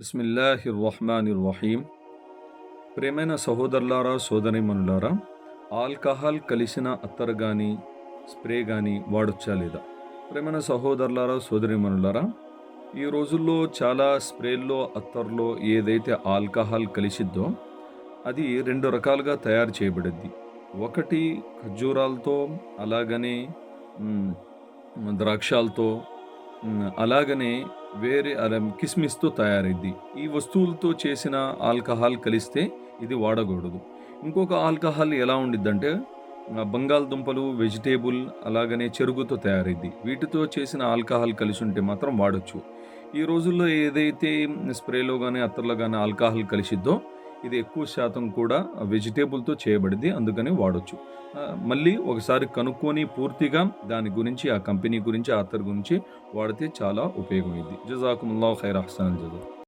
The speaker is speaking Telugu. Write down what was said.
బిస్మిల్లాహిర్ రహ్మానిర్ రహీం. ప్రేమైన సహోదరులారా, సోదరీమణులారా, ఆల్కహాల్ కలిసిన అత్తరు కానీ స్ప్రే కానీ వాడొచ్చా లేదా? ప్రేమైన సహోదరులారా, సోదరీమణులారా, ఈ రోజుల్లో చాలా స్ప్రేల్లో, అత్తర్లో ఏదైతే ఆల్కహాల్ కలిసిద్దో అది రెండు రకాలుగా తయారు చేయబడిద్ది. ఒకటి ఖర్జూరాలతో, అలాగనే మ్, ద్రాక్షాలతో, అలాగనే వేరే కిస్మిస్‌తో తయారైద్ది. ఈ వస్తువులతో చేసిన ఆల్కహాల్ కలిస్తే ఇది వాడకూడదు. ఇంకొక ఆల్కహాల్ ఎలా ఉండిద్దంటే బంగాళదుంపలు, వెజిటేబుల్ అలాగనే చెరుగుతో తయారైద్ది. వీటితో చేసిన ఆల్కహాల్ కలిసుంటే మాత్రం వాడొచ్చు. ఈ రోజుల్లో ఏదైతే స్ప్రేలో గానీ, అత్తర్‌లో గానీ ఆల్కహాల్ కలిసిద్దో ఇది ఎక్కువ శాతం కూడా వెజిటేబుల్‌తో చేయబడిద్ది. అందుకని వాడొచ్చు. మళ్ళీ ఒకసారి కనుక్కొని పూర్తిగా దాని గురించి, ఆ కంపెనీ గురించి, ఆ అత్తరు గురించి వాడితే చాలా ఉపయోగమైద్ది. జజాకుముల్లాహు ఖైర్, అహ్సనల్ జజా.